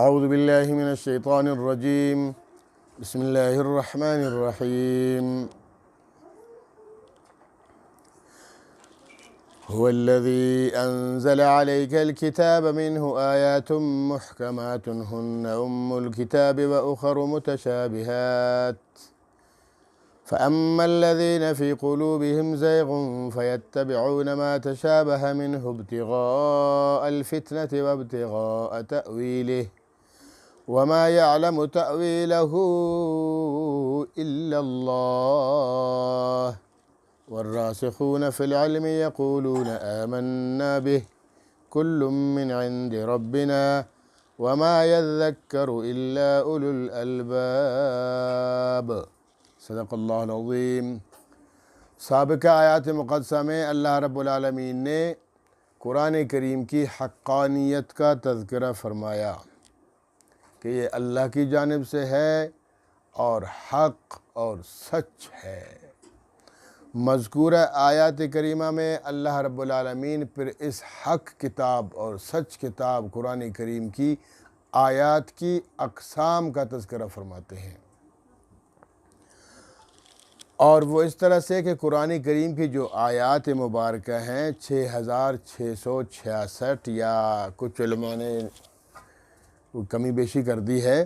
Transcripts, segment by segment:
اعوذ باللہ من الشیطان الرجیم بسم اللہ الرحمن الرحیم هو الذي أنزل عليك الكتاب منه آيات محكمات هن أم الكتاب وأخر متشابهات فأما الذين في قلوبهم زيغ فيتبعون ما تشابه منه ابتغاء الفتنة وابتغاء تأويله وما يعلم تأويله إلا الله والراسخون في العلم يقولون آمنا به كل من عند ربنا وما يذكر إلا أولو الألباب صدق اللہ العظیم۔ سابقہ آیات مقدسہ میں اللہ رب العالمین نے قرآن کریم کی حقانیت کا تذکرہ فرمایا کہ یہ اللہ کی جانب سے ہے اور حق اور سچ ہے۔ مذکورہ آیات کریمہ میں اللہ رب العالمین پھر اس حق کتاب اور سچ کتاب قرآن کریم کی آیات کی اقسام کا تذکرہ فرماتے ہیں، اور وہ اس طرح سے کہ قرآن کریم کی جو آیات مبارکہ ہیں 6666 یا کچھ علماء نے کمی بیشی کر دی ہے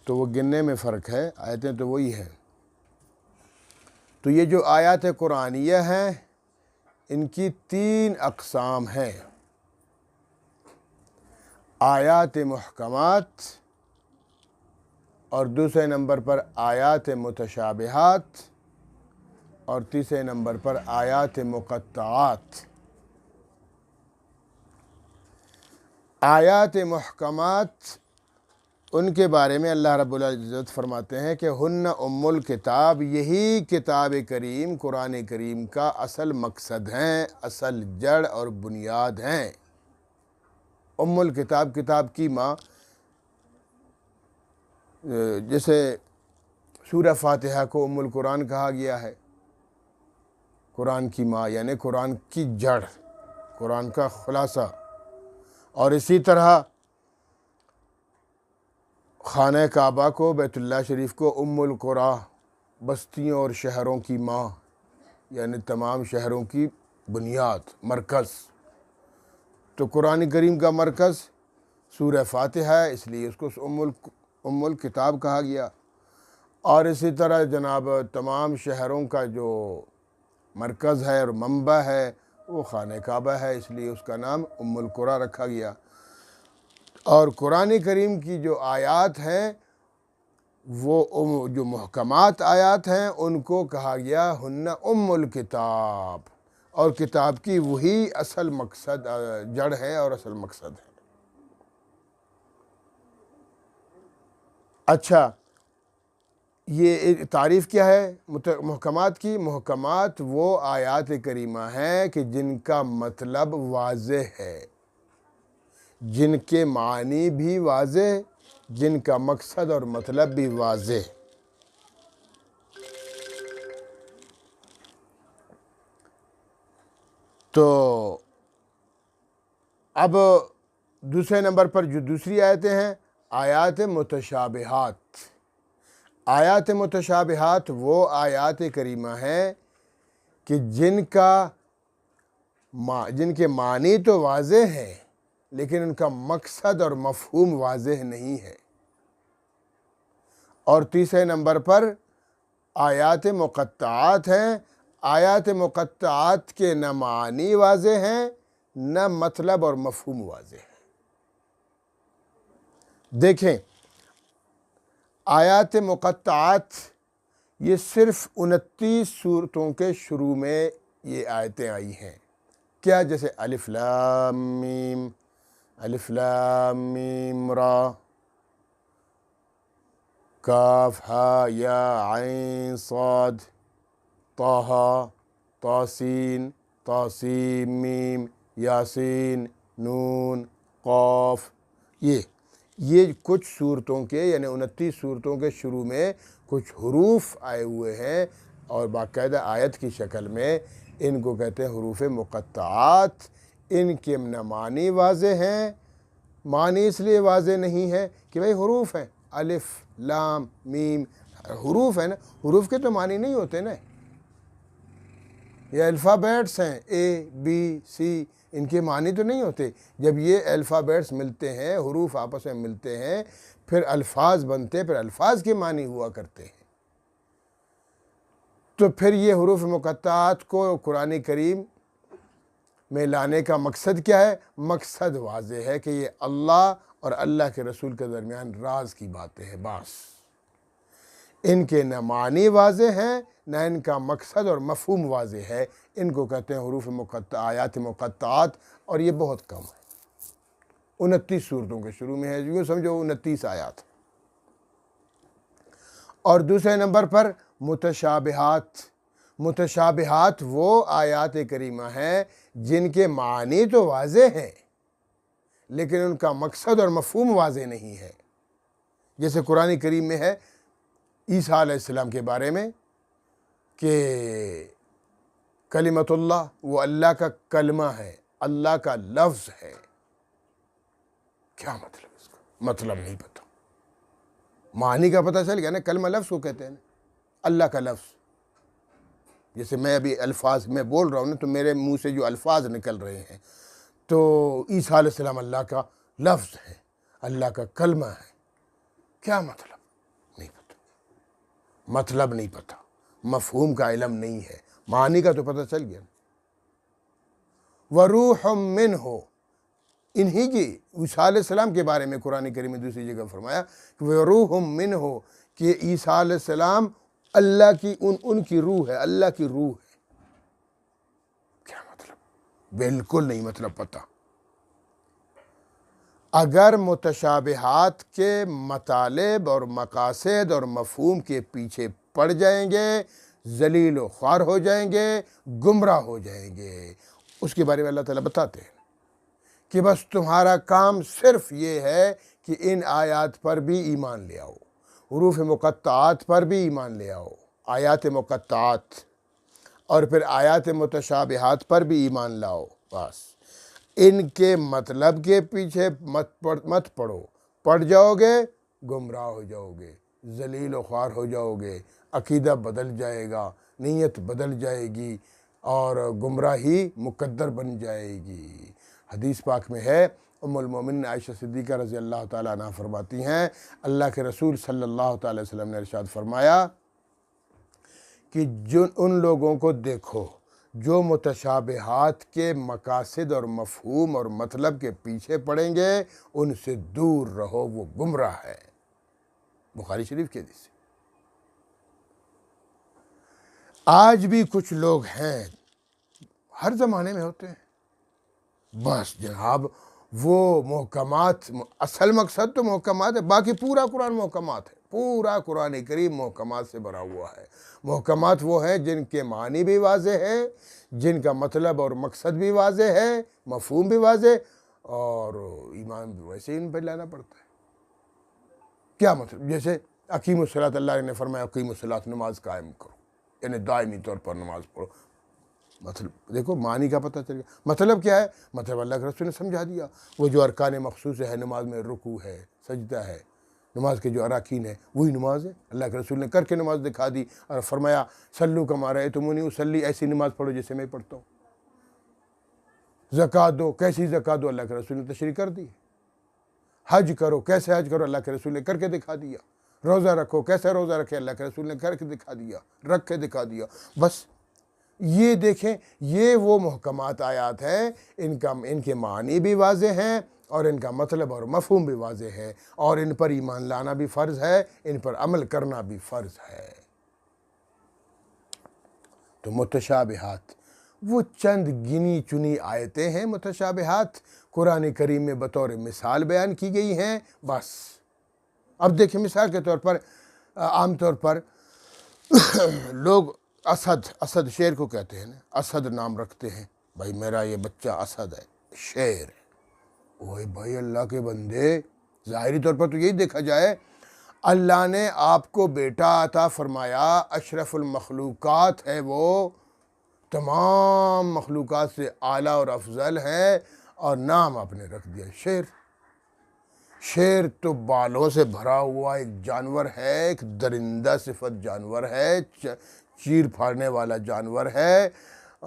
تو وہ گننے میں فرق ہے، آیتیں تو وہی ہیں۔ تو یہ جو آیات قرآنیہ ہیں ان کی 3 اقسام ہیں: آیات محکمات، اور دوسرے نمبر پر آیات متشابہات، اور تیسرے نمبر پر آیات مقطعات۔ آیات محکمات ان کے بارے میں اللہ رب العزت فرماتے ہیں کہ ہن ام الکتاب، یہی کتاب کریم قرآن کریم کا اصل مقصد ہیں، اصل جڑ اور بنیاد ہیں۔ ام الکتاب، کتاب کی ماں، جیسے سورہ فاتحہ کو ام القرآن کہا گیا ہے، قرآن کی ماں یعنی قرآن کی جڑ، قرآن کا خلاصہ۔ اور اسی طرح خانہ کعبہ کو، بیت اللہ شریف کو ام القری، بستیوں اور شہروں کی ماں یعنی تمام شہروں کی بنیاد، مرکز۔ تو قرآن کریم کا مرکز سورہ فاتحہ ہے، اس لیے اس کو ام الکتاب کہا گیا۔ اور اسی طرح جناب تمام شہروں کا جو مرکز ہے اور منبع ہے وہ خانہ کعبہ ہے، اس لیے اس کا نام ام القری رکھا گیا۔ اور قرآن کریم کی جو آیات ہیں وہ جو محکمات آیات ہیں ان کو کہا گیا ہن ام الکتاب، اور کتاب کی وہی اصل مقصد جڑ ہے اور اصل مقصد ہے۔ اچھا، یہ تعریف کیا ہے محکمات کی؟ محکمات وہ آیات کریمہ ہیں کہ جن کا مطلب واضح ہے، جن کے معنی بھی واضح، جن کا مقصد اور مطلب بھی واضح۔ تو اب دوسرے نمبر پر جو دوسری آیتیں ہیں آیات متشابہات۔ آیات متشابہات وہ آیات کریمہ ہیں کہ جن کے معنی تو واضح ہیں لیکن ان کا مقصد اور مفہوم واضح نہیں ہے۔ اور تیسرے نمبر پر آیات مقطعات ہیں۔ آیات مقطعات کے نہ معنی واضح ہیں نہ مطلب اور مفہوم واضح ہے۔ دیکھیں، آیات مقطعات یہ صرف 29 سورتوں کے شروع میں یہ آیتیں آئی ہیں۔ کیا؟ جیسے الف لام میم، الف لام میم را، کاف ہا یا عین صاد، طہ، طاسین، طاسیم میم، یاسین، نون، قاف۔ یہ کچھ صورتوں کے یعنی 29 صورتوں کے شروع میں کچھ حروف آئے ہوئے ہیں، اور باقاعدہ آیت کی شکل میں ان کو کہتے ہیں حروف مقطعات۔ ان کے نہ معنی واضح ہیں معنی اس لیے واضح نہیں ہے کہ بھئی حروف ہیں، الف لام میم حروف ہیں نا، حروف کے تو معنی نہیں ہوتے نا، یہ الفابیٹس ہیں اے بی سی، ان کے معنی تو نہیں ہوتے۔ جب یہ الفابیٹس ملتے ہیں، حروف آپس میں ملتے ہیں، پھر الفاظ بنتے، پھر الفاظ کے معنی ہوا کرتے ہیں۔ تو پھر یہ حروف مقطعات کو قرآن کریم میں لانے کا مقصد کیا ہے؟ مقصد واضح ہے کہ یہ اللہ اور اللہ کے رسول کے درمیان راز کی باتیں ہیں، بس ان کے نہ معنی واضح ہیں، نہ ان کا مقصد اور مفہوم واضح ہے۔ ان کو کہتے ہیں حروف آیات مقطعات، اور یہ بہت کم ہے، 29 صورتوں کے شروع میں ہے، یوں سمجھو 29 آیات۔ اور دوسرے نمبر پر متشابہات۔ متشابہات وہ آیات کریمہ ہیں جن کے معنی تو واضح ہیں لیکن ان کا مقصد اور مفہوم واضح نہیں ہے۔ جیسے قرآن کریم میں ہے عیسیٰ علیہ السلام کے بارے میں کہ کلمۃ اللہ، وہ اللہ کا کلمہ ہے، اللہ کا لفظ ہے۔ کیا مطلب اس کا؟ مطلب نہیں پتہ، معنی کا پتہ چل گیا نا، کلمہ لفظ کو کہتے ہیں نا، اللہ کا لفظ۔ جیسے میں ابھی الفاظ میں بول رہا ہوں نا، تو میرے منہ سے جو الفاظ نکل رہے ہیں، تو عیسیٰ علیہ السلام اللہ کا لفظ ہے، اللہ کا کلمہ ہے۔ کیا مطلب؟ نہیں پتہ، مطلب نہیں پتہ، مفہوم کا علم نہیں ہے، معنی کا تو پتہ چل گیا۔ وَرُوحٌ مِّنْهُ، انہی کی عیسیٰ علیہ السلام کے بارے میں قرآن کریم میں دوسری جگہ فرمایا کہ وَرُوحٌ مِّنْهُ، کہ عیسیٰ علیہ السلام اللہ کی ان کی روح ہے، اللہ کی روح ہے۔ کیا مطلب؟ بالکل نہیں مطلب پتہ۔ اگر متشابہات کے مطالب اور مقاصد اور مفہوم کے پیچھے پڑ جائیں گے، ذلیل و خوار ہو جائیں گے، گمراہ ہو جائیں گے۔ اس کے بارے میں اللہ تعالیٰ بتاتے ہیں کہ بس تمہارا کام صرف یہ ہے کہ ان آیات پر بھی ایمان لے آؤ، حروف مقطعات پر بھی ایمان لے آؤ، آیات مقطعات، اور پھر آیات متشابہات پر بھی ایمان لاؤ۔ بس ان کے مطلب کے پیچھے مت پڑو، پڑ جاؤ گے گمراہ ہو جاؤ گے، ذلیل و خوار ہو جاؤ گے، عقیدہ بدل جائے گا، نیت بدل جائے گی، اور گمراہی مقدر بن جائے گی۔ حدیث پاک میں ہے، ام المومنین عائشہ صدیقہ رضی اللہ تعالیٰ عنہ فرماتی ہیں، اللہ کے رسول صلی اللہ تعالیٰ علیہ وسلم نے ارشاد فرمایا کہ ان لوگوں کو دیکھو جو متشابہات کے مقاصد اور مفہوم اور مطلب کے پیچھے پڑیں گے، ان سے دور رہو، وہ گمراہ ہے۔ بخاری شریف کے حدیث۔ آج بھی کچھ لوگ ہیں، ہر زمانے میں ہوتے ہیں، بس جناب وہ محکمات، اصل مقصد تو محکمات ہے، باقی پورا قرآن محکمات ہے، پورا قرآن کریم محکمات سے بھرا ہوا ہے۔ محکمات وہ ہیں جن کے معنی بھی واضح ہے، جن کا مطلب اور مقصد بھی واضح ہے، مفہوم بھی واضح، اور ایمان بھی ویسے ہی ان پہ لانا پڑتا ہے۔ کیا مطلب؟ جیسے اقیم الصلاۃ، اللہ نے فرمایا اقیم الصلاۃ، نماز قائم کرو، یعنی دائمی طور پر نماز پڑھو۔ مطلب دیکھو، معنی کا پتہ چل گیا۔ مطلب کیا ہے؟ مطلب اللہ کے رسول نے سمجھا دیا، وہ جو ارکان مخصوص ہے نماز میں، رکوع ہے، سجدہ ہے، نماز کے جو اراکین ہے وہی نماز ہے، اللہ کے رسول نے کر کے نماز دکھا دی، اور فرمایا صلو کما رأیتمونی اصلی، ایسی نماز پڑھو جیسے میں پڑھتا ہوں۔ زکوٰۃ دو، کیسی زکوٰۃ دو، اللہ کے رسول نے تشریح کر دی۔ حج کرو، کیسے حج کرو، اللہ کے رسول نے کر کے دکھا دیا۔ روزہ رکھو، کیسے روزہ رکھے، اللہ کے رسول نے کر کے دکھا دیا، رکھ کے دکھا دیا۔ بس یہ دیکھیں، یہ وہ محکمات آیات ہیں، ان کے معنی بھی واضح ہیں، اور ان کا مطلب اور مفہوم بھی واضح ہے، اور ان پر ایمان لانا بھی فرض ہے، ان پر عمل کرنا بھی فرض ہے۔ تو متشابہات وہ چند گنی چنی آیتیں ہیں، متشابہات قرآن کریم میں بطور مثال بیان کی گئی ہیں، بس۔ اب دیکھیں، مثال کے طور پر عام طور پر لوگ اسد شیر کو کہتے ہیں نا، اسد نام رکھتے ہیں، بھائی میرا یہ بچہ اسد ہے، شیر ہے۔ اوہ بھائی اللہ کے بندے، ظاہری طور پر تو یہی دیکھا جائے، اللہ نے آپ کو بیٹا عطا فرمایا، اشرف المخلوقات ہے وہ، تمام مخلوقات سے اعلیٰ اور افضل ہے، اور نام آپ نے رکھ دیا شیر۔ شیر تو بالوں سے بھرا ہوا ایک جانور ہے، ایک درندہ صفت جانور ہے، چیر پھاڑنے والا جانور ہے،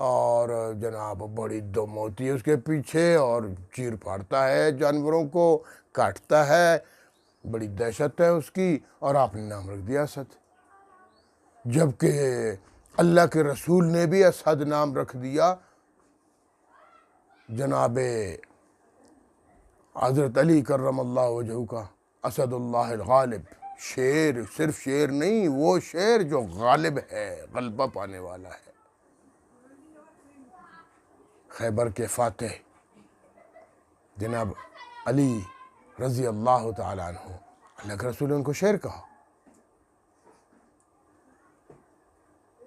اور جناب بڑی دم ہوتی ہے اس کے پیچھے، اور چیر پھاڑتا ہے جانوروں کو، کاٹتا ہے، بڑی دہشت ہے اس کی، اور آپ نے نام رکھ دیا اسد، جبکہ اللہ کے رسول نے بھی اسد نام رکھ دیا جناب حضرت علی کرم اللہ وجہہ کا، اسد اللہ الغالب، شیر، صرف شیر نہیں، وہ شیر جو غالب ہے، غلبہ پانے والا ہے، خیبر کے فاتح جناب علی رضی اللہ تعالیٰ عنہ، اللہ کے رسول نے ان کو شیر کہا،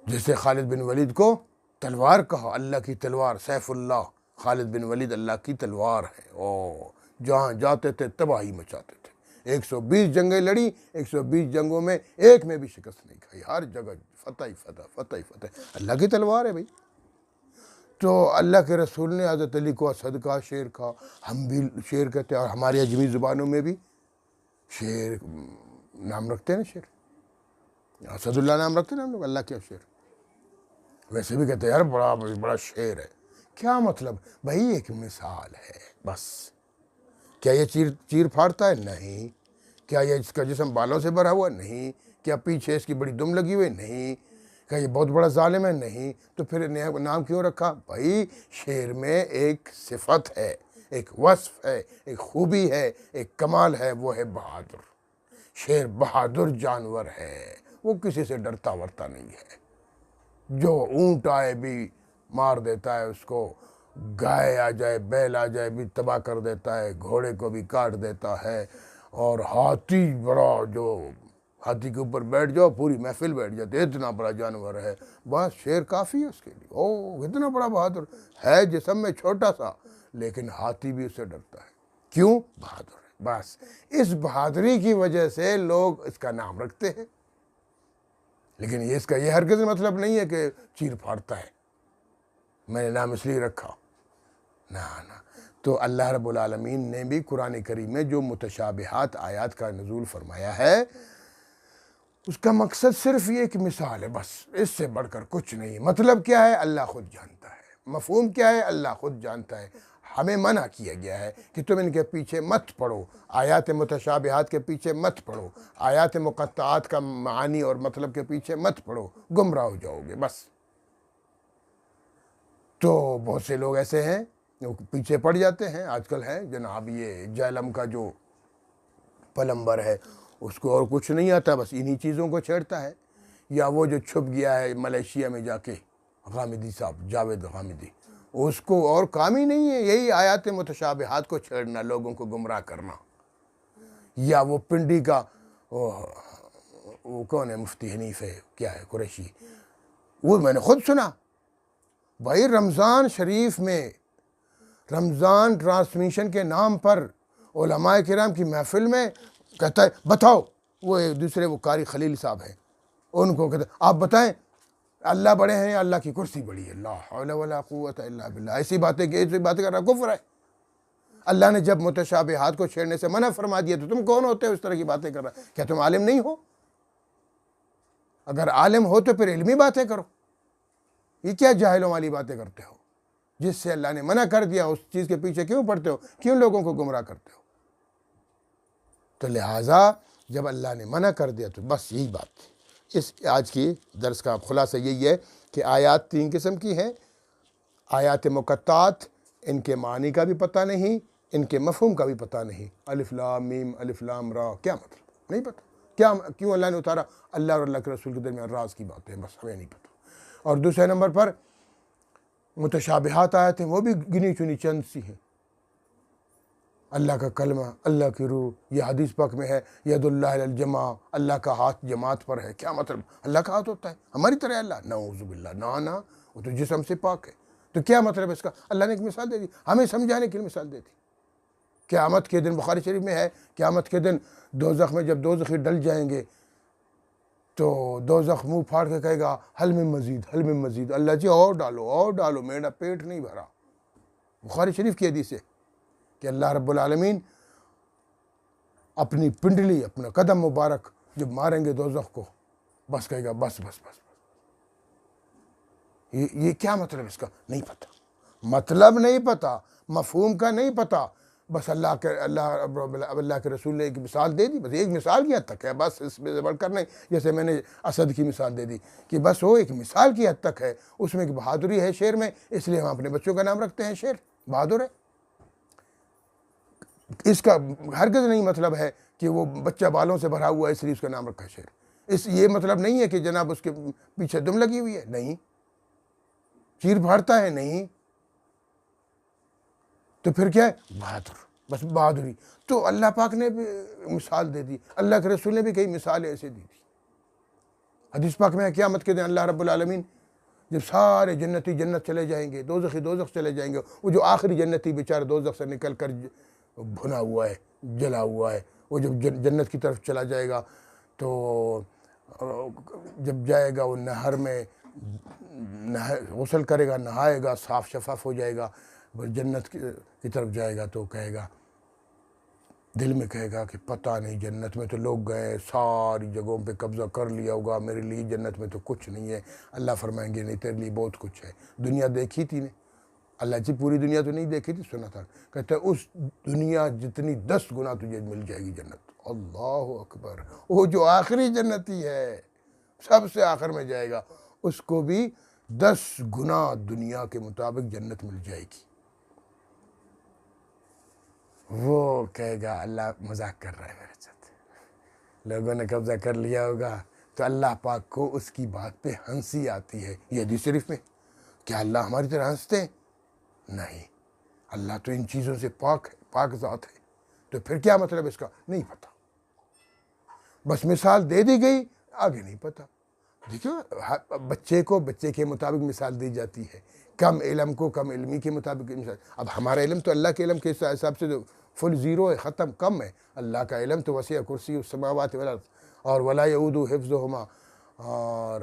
جیسے خالد بن ولید کو تلوار کہا، اللہ کی تلوار، سیف اللہ، خالد بن ولید اللہ کی تلوار ہے، جہاں جاتے تھے تباہی مچاتے تھے، 120 جنگیں لڑی، 120 جنگوں میں ایک میں بھی شکست نہیں کھائی، ہر جگہ فتح ہی فتح، فتح ہی فتح، اللہ کی تلوار ہے بھائی۔ تو اللہ کے رسول نے حضرت علی کو اسد کہا، شیر کہا، ہم بھی شیر کہتے ہیں، اور ہماری اجمی زبانوں میں بھی شیر نام رکھتے ہیں نا، شیر، اسد اللہ نام رکھتے ہیں نا ہم لوگ، اللہ کے شیر، ویسے بھی کہتے ہیں یار بڑا شیر ہے، کیا مطلب بھائی؟ ایک مثال ہے بس۔ کیا یہ چیر پھاڑتا ہے؟ نہیں۔ کیا یہ اس کا جسم بالوں سے بھرا ہوا؟ نہیں۔ کیا پیچھے اس کی بڑی دم لگی ہوئی؟ نہیں۔ کیا یہ بہت بڑا ظالم ہے؟ نہیں۔ تو پھر نام کیوں رکھا؟ بھائی شیر میں ایک صفت ہے، ایک وصف ہے، ایک خوبی ہے، ایک کمال ہے، وہ ہے بہادر۔ شیر بہادر جانور ہے، وہ کسی سے ڈرتا ورتا نہیں ہے، جو اونٹ آئے بھی مار دیتا ہے اس کو، گائے آ جائے، بیل آ جائے بھی تباہ کر دیتا ہے، گھوڑے کو بھی کاٹ دیتا ہے، اور ہاتھی بڑا، جو ہاتھی کے اوپر بیٹھ جاؤ پوری محفل بیٹھ جاتی ہے، اتنا بڑا جانور ہے، بس شیر کافی ہے اس کے لیے، اتنا بڑا بہادر ہے، جسم میں چھوٹا سا، لیکن ہاتھی بھی اس سے ڈرتا ہے، کیوں؟ بہادر ہے، بس اس بہادری کی وجہ سے لوگ اس کا نام رکھتے ہیں، لیکن اس کا یہ ہرگز مطلب نہیں ہے کہ چیر پھاڑتا ہے، میں نے نام اس لیے رکھا، نہ۔ تو اللہ رب العالمین نے بھی قرآن کریم میں جو متشابہات آیات کا نزول فرمایا ہے، اس کا مقصد صرف یہ ایک مثال ہے، بس اس سے بڑھ کر کچھ نہیں۔ مطلب کیا ہے؟ اللہ خود جانتا ہے۔ مفہوم کیا ہے؟ اللہ خود جانتا ہے۔ ہمیں منع کیا گیا ہے کہ تم ان کے پیچھے مت پڑھو، آیات متشابہات کے پیچھے مت پڑھو، آیات مقطعات کا معانی اور مطلب کے پیچھے مت پڑھو، گمراہ ہو جاؤ گے، بس۔ تو بہت سے لوگ ایسے ہیں جو پیچھے پڑ جاتے ہیں، آج کل ہے جناب یہ جہلم کا جو پلمبر ہے، اس کو اور کچھ نہیں آتا، بس انہی چیزوں کو چھیڑتا ہے، یا وہ جو چھپ گیا ہے ملیشیا میں جا کے، غامدی صاحب، جاوید غامدی، اس کو اور کام ہی نہیں ہے، یہی آیات متشابہات کو چھیڑنا، لوگوں کو گمراہ کرنا۔ یا وہ پنڈی کا وہ کون ہے، مفتی حنیف ہے، کیا ہے، قریشی، وہ میں نے خود سنا بھائی، رمضان شریف میں رمضان ٹرانسمیشن کے نام پر علماء کرام کی محفل میں کہتا ہے بتاؤ، وہ ایک دوسرے وہ قاری خلیل صاحب ہیں، ان کو کہتا ہے آپ بتائیں اللہ بڑے ہیں یا اللہ کی کرسی بڑی ہے؟ لا حول ولا قوت الا باللہ، ایسی باتیں کر رہا کفر ہے۔ اللہ نے جب متشابہات کو چھیڑنے سے منع فرما دیا تو تم کون ہوتے ہو اس طرح کی باتیں کر رہا؟ کیا تم عالم نہیں ہو؟ اگر عالم ہو تو پھر علمی باتیں کرو، یہ کیا جاہلوں والی باتیں کرتے ہو؟ جس سے اللہ نے منع کر دیا اس چیز کے پیچھے کیوں پڑتے ہو؟ کیوں لوگوں کو گمراہ کرتے ہو؟ تو لہٰذا جب اللہ نے منع کر دیا تو بس یہی بات تھی۔ اس آج کی درس کا خلاصہ یہی ہے کہ آیات 3 قسم کی ہیں، آیات مقطعات، ان کے معنی کا بھی پتہ نہیں، ان کے مفہوم کا بھی پتہ نہیں، الف لام میم، الف لام را، کیا مطلب نہیں پتہ، کیوں اللہ نے اتارا؟ اللہ اور اللہ کے رسول کے درمیان راز کی بات ہے، بس ہمیں نہیں پتہ۔ اور دوسرے نمبر پر متشابہات آیات ہیں، وہ بھی گنی چنی چند سی ہیں، اللہ کا کلمہ، اللہ کی روح، یہ حدیث پاک میں ہے ید اللہ علی الجمع، اللہ کا ہاتھ جماعت پر ہے، کیا مطلب؟ اللہ کا ہاتھ ہوتا ہے ہماری طرح؟ اللہ نعوذ باللہ، نا وہ تو جسم سے پاک ہے، تو کیا مطلب اس کا؟ اللہ نے ایک مثال دے دی، ہمیں سمجھانے کی مثال دے دی۔ قیامت کے دن بخاری شریف میں ہے، قیامت کے دن دوزخ میں جب دوزخی ڈل جائیں گے تو دوزخ منہ پھاڑ کے کہے گا حل من مزید، حل من مزید، اللہ جی اور ڈالو، میرا پیٹ نہیں بھرا۔ بخاری شریف کی حدیث ہے کہ اللہ رب العالمین اپنی پنڈلی اپنا قدم مبارک جب ماریں گے دوزخ کو، بس کہے گا بس بس بس، یہ کیا مطلب اس کا نہیں پتہ، مطلب نہیں پتہ، مفہوم کا نہیں پتہ، بس اللہ کے رسول نے ایک مثال دے دی، بس ایک مثال کی حد تک ہے، بس اس میں بڑھ کر نہیں، جیسے میں نے اسد کی مثال دے دی کہ بس وہ ایک مثال کی حد تک ہے، اس میں ایک بہادری ہے شیر میں، اس لیے ہم اپنے بچوں کا نام رکھتے ہیں شیر، بہادر ہے۔ اس کا ہرگز نہیں مطلب ہے کہ وہ بچہ بالوں سے بھرا ہوا ہے اس لیے اس کا نام رکھا شیر، یہ مطلب نہیں ہے کہ جناب اس کے پیچھے دم لگی ہوئی ہے، نہیں، چیر پھاڑتا ہے، نہیں، تو پھر کیا ہے؟ بہادر، بس بہادری۔ تو اللہ پاک نے بھی مثال دے دی، اللہ کے رسول نے بھی کئی مثالیں ایسے دی تھی۔ حدیث پاک میں قیامت کے دن اللہ رب العالمین جب سارے جنتی جنت چلے جائیں گے، دوزخی دوزخ چلے جائیں گے، وہ جو آخری جنتی بیچارہ دوزخ سے نکل کر بھنا ہوا ہے، جلا ہوا ہے، وہ جب جنت کی طرف چلا جائے گا تو جب جائے گا وہ نہر میں غسل کرے گا، نہائے گا، صاف شفاف ہو جائے گا، جنت کی طرف جائے گا تو کہے گا، دل میں کہے گا کہ پتہ نہیں جنت میں تو لوگ گئے، ساری جگہوں پہ قبضہ کر لیا ہوگا، میرے لیے جنت میں تو کچھ نہیں ہے۔ اللہ فرمائیں گے نہیں، تیرے لیے بہت کچھ ہے، دنیا دیکھی تھی نے؟ اللہ جی پوری دنیا تو نہیں دیکھی تھی، سنا تھا، کہتا ہے اس دنیا جتنی 10 گنا تجھے مل جائے گی جنت۔ اللہ اکبر، وہ جو آخری جنتی ہے، سب سے آخر میں جائے گا، اس کو بھی 10 گنا دنیا کے مطابق جنت مل جائے گی۔ وہ کہے گا اللہ مذاق کر رہا ہے میرے ساتھ، لوگوں نے قبضہ کر لیا ہوگا، تو اللہ پاک کو اس کی بات پہ ہنسی آتی ہے۔ یہ حدیث شریف میں، کیا اللہ ہماری طرح ہنستے ہیں؟ نہیں، اللہ تو ان چیزوں سے پاک ذات ہے، تو پھر کیا مطلب اس کا نہیں پتہ، بس مثال دے دی گئی، آگے نہیں پتہ۔ دیکھو بچے کو بچے کے مطابق مثال دی جاتی ہے، کم علم کو کم علمی کے مطابق مثال۔ اب ہمارا علم تو اللہ کے علم کے حساب سے فل زیرو ہے، ختم، کم ہے، اللہ کا علم تو وسیع کرسی السماوات والارض، اور ولا یؤودہ حفظہما، اور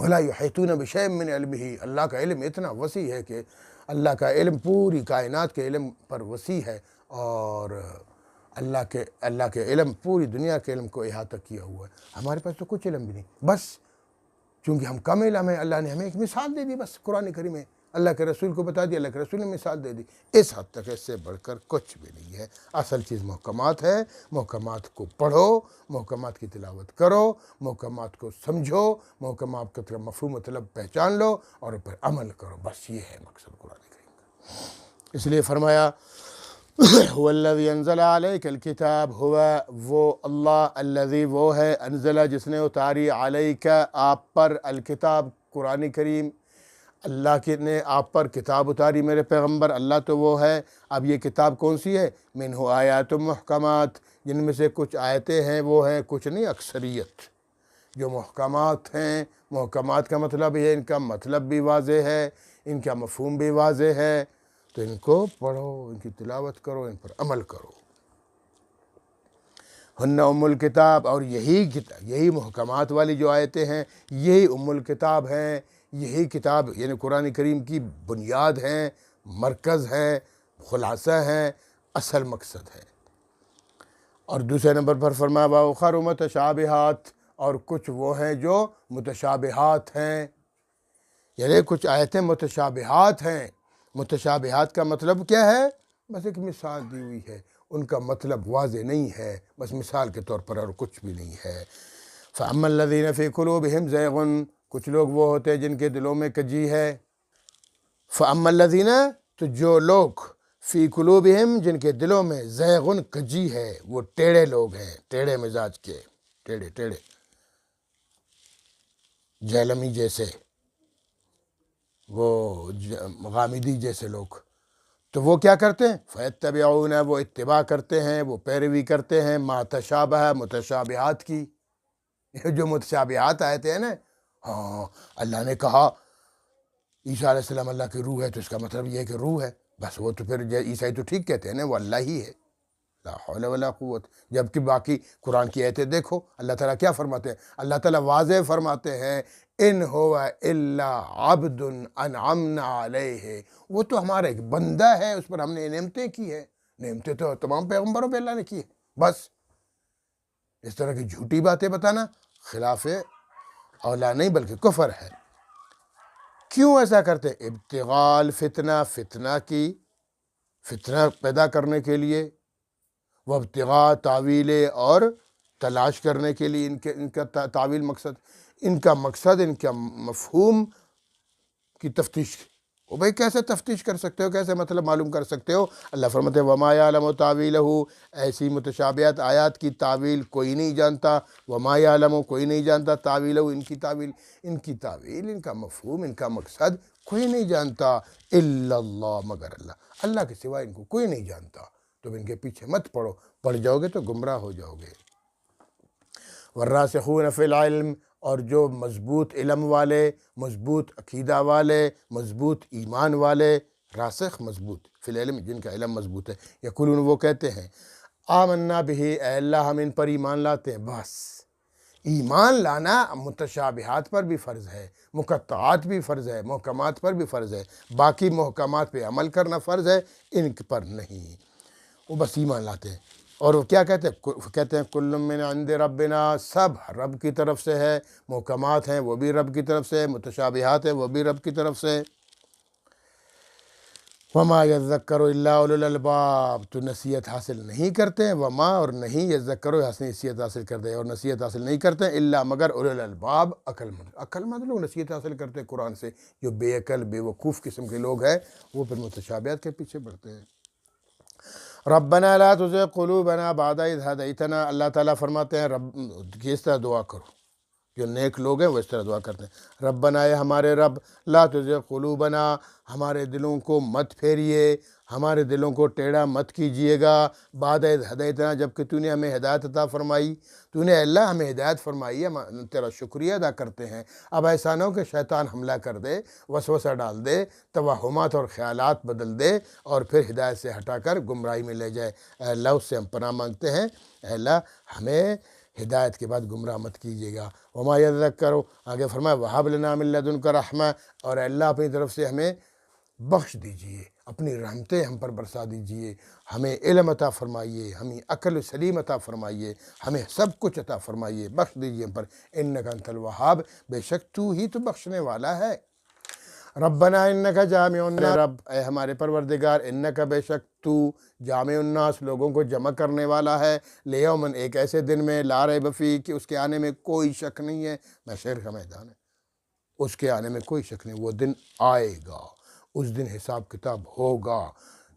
ولا یحیطون بشیء من علمہ، اللہ کا علم اتنا وسیع ہے کہ اللہ کا علم پوری کائنات کے علم پر وسیع ہے، اور اللہ کے علم پوری دنیا کے علم کو احاطہ کیا ہوا ہے۔ ہمارے پاس تو کچھ علم بھی نہیں، بس چونکہ ہم کم علم ہیں، اللہ نے ہمیں ایک مثال دے دی، بس قرآن کریم میں اللہ کے رسول کو بتا دیا، اللہ کے رسول نے مثال دے دی، اس حد تک، اس سے بڑھ کر کچھ بھی نہیں ہے۔ اصل چیز محکمات ہے، محکمات کو پڑھو، محکمات کی تلاوت کرو، محکمات کو سمجھو، محکمات کا مفہوم مطلب پہچان لو اور پھر عمل کرو، بس یہ ہے مقصد قرآن کریم کا۔ اس لیے فرمایا هو الذی انزل علیک الکتاب، وہ اللہ الذی وہ ہے، انزلہ جس نے اتاری، علیک آپ پر، الکتاب قرآن کریم، اللہ نے آپ پر کتاب اتاری میرے پیغمبر، اللہ تو وہ ہے۔ اب یہ کتاب کون سی ہے؟ منہ آیات محکمات، جن میں سے کچھ آیتیں ہیں وہ ہیں، کچھ نہیں، اکثریت جو محکمات ہیں۔ محکمات کا مطلب یہ، ان کا مطلب بھی واضح ہے، ان کا مفہوم بھی واضح ہے، تو ان کو پڑھو، ان کی تلاوت کرو، ان پر عمل کرو۔ ہن ام الکتاب، اور یہی محکمات والی جو آیتیں ہیں، یہی ام الکتاب ہیں، یہی کتاب یعنی قرآن کریم کی بنیاد ہیں، مرکز ہے، خلاصہ ہے، اصل مقصد ہے۔ اور دوسرے نمبر پر فرمایا وَأُخَرُ مُتَشَابِهَاتٌ، اور کچھ وہ ہیں جو متشابہات ہیں، یعنی کچھ آیتیں متشابہات ہیں۔ متشابہات کا مطلب کیا ہے؟ بس ایک مثال دی ہوئی ہے، ان کا مطلب واضح نہیں ہے، بس مثال کے طور پر، اور کچھ بھی نہیں ہے۔ فَأَمَّا الَّذِينَ فِي قُلُوبِهِمْ زَيْغٌ، کچھ لوگ وہ ہوتے ہیں جن کے دلوں میں کجی ہے۔ فَأَمَّا الَّذِينَ، تو جو لوگ، فی قلوبہم، جن کے دلوں میں، زیغن، کجی ہے، وہ ٹیڑے لوگ ہیں، ٹیڑے مزاج کے، ٹیڑے جہلمی جیسے، وہ غامدی جیسے لوگ، تو وہ کیا کرتے ہیں؟ فَيَتَّبِعُونَ، وہ اتباع کرتے ہیں، وہ پیروی کرتے ہیں، ما تشابہ، متشابہات کی۔ جو متشابہات آیتیں ہیں نا، ہاں اللہ نے کہا عیسیٰ علیہ السلام اللہ کی روح ہے، تو اس کا مطلب یہ ہے کہ روح ہے، بس وہ تو پھر عیسائی تو ٹھیک کہتے ہیں نا، وہ اللہ ہی ہے، لا حول ولا قوت۔ جبکہ باقی قرآن کی آیتیں دیکھو، اللہ تعالیٰ کیا فرماتے ہیں؟ اللہ تعالیٰ واضح فرماتے ہیں، ان ہو الا عبد انعمنا علیہ، وہ تو ہمارا ایک بندہ ہے، اس پر ہم نے نعمتیں کی ہیں۔ نعمتیں تو تمام پیغمبروں پہ اللہ نے کی ہے، بس اس طرح کی جھوٹی باتیں بتانا خلاف اولا نہیں بلکہ کفر ہے۔ کیوں ایسا کرتے؟ ابتغاء الفتنہ، فتنہ پیدا کرنے کے لیے، وہ ابتغاء تعویل، اور تلاش کرنے کے لیے ان کا تعویل مقصد، ان کا مقصد، ان کا مفہوم کی تفتیش۔ وہ بھائی کیسے تفتیش کر سکتے ہو، کیسے مطلب معلوم کر سکتے ہو؟ اللہ فرماتے ہیں وما یعلم تاویلہ، ایسی متشابہات آیات کی تعویل کوئی نہیں جانتا، وما یعلم کوئی نہیں جانتا تاویلہ، ان کی تعویل، ان کا مفہوم، ان کا مقصد کوئی نہیں جانتا، الا اللہ، مگر اللہ کے سوا ان کو کوئی نہیں جانتا۔ تم ان کے پیچھے مت پڑو، پڑ جاؤ گے تو گمراہ ہو جاؤ گے۔ والراسخون فی العلم، اور جو مضبوط علم والے، مضبوط عقیدہ والے، مضبوط ایمان والے، راسخ مضبوط فی العلم، جن کا علم مضبوط ہے، یقولون وہ کہتے ہیں آمنا بہ، اے اللہ ہم ان پر ایمان لاتے ہیں۔ بس ایمان لانا متشابہات پر بھی فرض ہے، مقطعات بھی فرض ہے، محکمات پر بھی فرض ہے، باقی محکمات پہ عمل کرنا فرض ہے، ان پر نہیں۔ وہ بس ایمان لاتے ہیں۔ اور وہ کیا کہتے ہیں کل من عند ربنا، سب رب کی طرف سے ہے، محکمات ہیں وہ بھی رب کی طرف سے، متشابہات ہیں وہ بھی رب کی طرف سے۔ وما یذکر الا اولو الالباب، تو نصیحت حاصل نہیں کرتے ہیں، وما، اور نہیں، یذکر نصیحت حاصل کرتے ہیں، اور نصیحت حاصل نہیں کرتے ہیں الا مگر اولو الالباب، عقل مند لوگ نصیحت حاصل کرتے ہیں قرآن سے۔ جو بے عقل، بے وقوف قسم کے لوگ ہیں وہ پھر متشابہات کے پیچھے بڑھتے ہیں۔ ربنا لا تزغ قلوبنا بعد اذ ہدیتنا، اللہ تعالیٰ فرماتے ہیں رب کہ اس طرح دعا کرو، جو نیک لوگ ہیں وہ اس طرح دعا کرتے ہیں، ربنا، اے ہمارے رب، لا تزغ قلوبنا، ہمارے دلوں کو مت پھیریے، ہمارے دلوں کو ٹیڑھا مت کیجیے گا، بعد اذ ہدیتنا، جب کہ تو نے ہمیں ہدایت عطا فرمائی، تو نے اللہ ہمیں ہدایت فرمائی ہے، ہم تیرا شکریہ ادا کرتے ہیں۔ اب ایسا نہ ہو کہ شیطان حملہ کر دے، وسوسہ ڈال دے، توہمات اور خیالات بدل دے، اور پھر ہدایت سے ہٹا کر گمراہی میں لے جائے۔ اے اللہ اس سے ہم پناہ مانگتے ہیں، اے اللہ ہمیں ہدایت کے بعد گمراہ مت کیجیے گا۔ وما یذکر، آگے فرمایا وہب لنا من لدنک رحمہ، اور اے اللہ اپنی طرف سے ہمیں بخش دیجئے، اپنی رحمتیں ہم پر برسا دیجئے، ہمیں علم عطا فرمائیے، ہمیں عقل سلیم عطا فرمائیے، ہمیں سب کچھ عطا فرمائیے، بخش دیجئے ہم پر، انک انت الوہاب، بے شک تو ہی تو بخشنے والا ہے۔ ربنا انک جامع الناس، رب اے ہمارے پروردگار، انک بے شک تو جامع الناس، لوگوں کو جمع کرنے والا ہے، لیومن ایک ایسے دن میں، لا ریب فیہ کہ اس کے آنے میں کوئی شک نہیں ہے، محشر کا میدان ہے، اس کے آنے میں کوئی شک نہیں، وہ دن آئے گا، اس دن حساب کتاب ہوگا،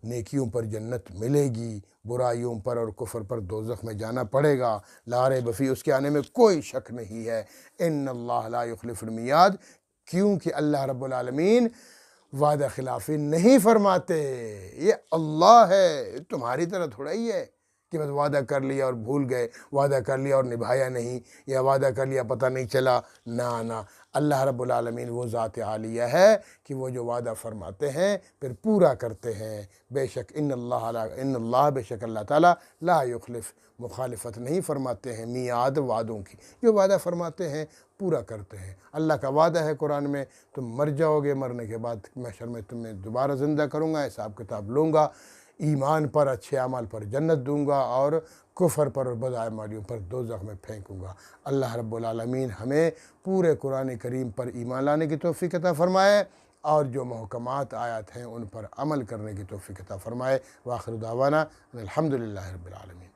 نیکیوں پر جنت ملے گی، برائیوں پر اور کفر پر دوزخ میں جانا پڑے گا، لا ریب فیہ، اس کے آنے میں کوئی شک نہیں ہے۔ ان اللہ لا یخلف المیعاد، کیونکہ اللہ رب العالمین وعدہ خلافی نہیں فرماتے، یہ اللہ ہے، تمہاری طرح تھوڑا ہی ہے کہ بس وعدہ کر لیا اور بھول گئے، وعدہ کر لیا اور نبھایا نہیں، یا وعدہ کر لیا پتہ نہیں چلا، نہ، اللہ رب العالمین وہ ذات عالیہ ہے کہ وہ جو وعدہ فرماتے ہیں پھر پورا کرتے ہیں۔ بے شک ان اللہ، بے شک اللہ تعالیٰ لا یخلف، مخالفت نہیں فرماتے ہیں میعاد، وعدوں کی، جو وعدہ فرماتے ہیں پورا کرتے ہیں۔ اللہ کا وعدہ ہے قرآن میں، تم مر جاؤ گے، مرنے کے بعد محشر میں تمہیں دوبارہ زندہ کروں گا، حساب کتاب لوں گا، ایمان پر، اچھے اعمال پر جنت دوں گا، اور کفر پر اور بد اعمالیوں پر دوزخ میں پھینکوں گا۔ اللہ رب العالمین ہمیں پورے قرآن کریم پر ایمان لانے کی توفیق عطا فرمائے، اور جو محکمات آیات ہیں ان پر عمل کرنے کی توفیق عطا فرمائے۔ وآخر دعوانا الحمدللہ رب العالمین۔